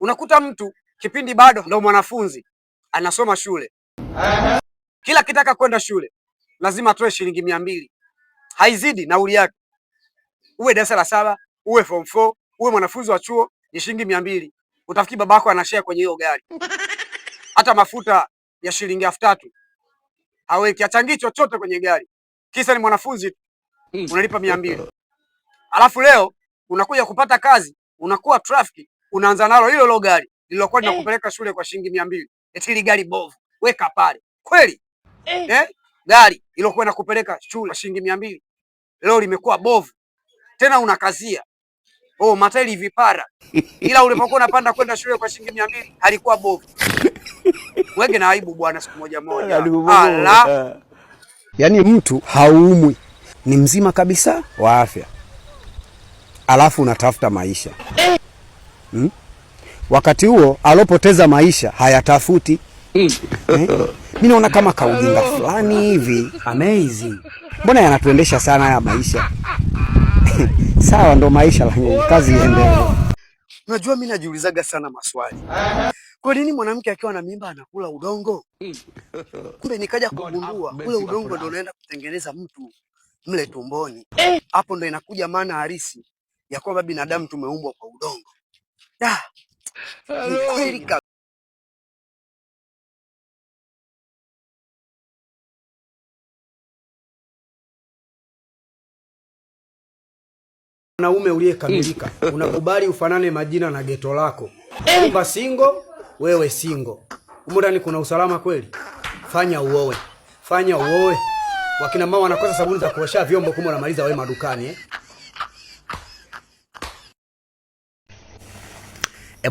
Unakuta mtu kipindi bado ndo mwanafunzi anasoma shule, kila kitaka kwenda shule lazima atoe shilingi 200, haizidi nauli yake. Uwe darasa la 7, uwe form 4, uwe mwanafunzi wa chuo, ni shilingi 200. Utafikiri babako anashare kwenye hiyo gari. Hata mafuta ya shilingi 3000 haweki, achangi chochote kwenye gari, kisa ni mwanafunzi, unalipa 200. Alafu leo unakuja kupata kazi, unakuwa traffic, unaanza nalo hilo gari lilokuwa linakupeleka shule kwa shilingi 200. Eti ile gari bovu, weka pale. Kweli? Gari lilokuwa linakupeleka shule kwa shilingi 200 leo limekuwa bovu. Tena unakazia. Matairi vipara. Ila ulipokuwa unapanda kwenda shule kwa shilingi 200 halikuwa bovu. Wenge na aibu bwana siku moja. Ala. Yaani mtu haumwi, ni mzima kabisa wa afya, alafu unatafuta maisha. Wakati huo alopoteza maisha hayatafuti. Mimi naona kama kaujinga fulani hivi. Amazing. Mbona yanatuendesha sana haya maisha? Sawa, ndo maisha, lakini kazi iendelee. Unajua mimi najiulizaga sana maswali. Kwa nini mwanamke akiwa na mimba anakula udongo? Kumbe nikaja kugundua ule udongo ndio unaenda kutengeneza mtu mle tumboni. Hapo ndo inakuja maana halisi ya kwamba binadamu tumeumbwa kwa udongo. Ni kweli kabisa. Mwanaume uliyekamilika, unakubali ufanane majina na geto lako. Kumba singo, wewe singo. Humo ndani kuna usalama kweli? Fanya uowe. Wakina mama wanakosa sabuni za kuosha vyombo, kumbe unamaliza wewe madukani.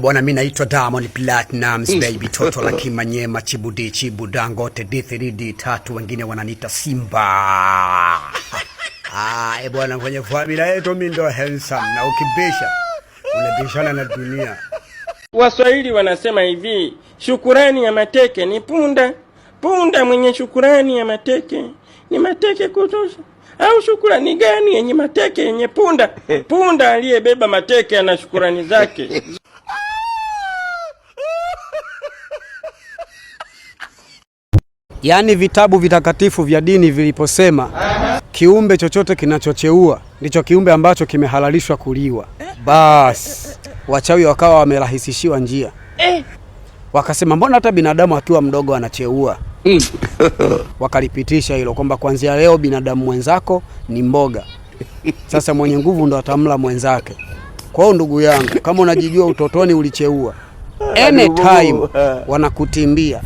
Bwana, mimi naitwa Diamond Platnumz baby, toto la Kimanyema, Chibudi Chibudangote, D3 D3, wengine wananiita Simba. Bwana, kwenye familia yetu mimi ndo handsome, na ukibisha unabishana na dunia. Waswahili wanasema hivi, shukurani ya mateke ni punda. Punda mwenye shukurani ya mateke ni mateke kutosha. Au shukurani gani yenye mateke yenye punda? Punda aliyebeba mateke ana shukurani zake. Yaani vitabu vitakatifu vya dini viliposema kiumbe chochote kinachocheua ndicho kiumbe ambacho kimehalalishwa kuliwa, basi wachawi wakawa wamerahisishiwa njia. Wakasema mbona hata binadamu akiwa mdogo anacheua? Wakalipitisha hilo kwamba kuanzia leo binadamu mwenzako ni mboga. Sasa mwenye nguvu ndo atamla mwenzake. Kwa hiyo ndugu yangu, kama unajijua utotoni ulicheua, anytime wanakutimbia.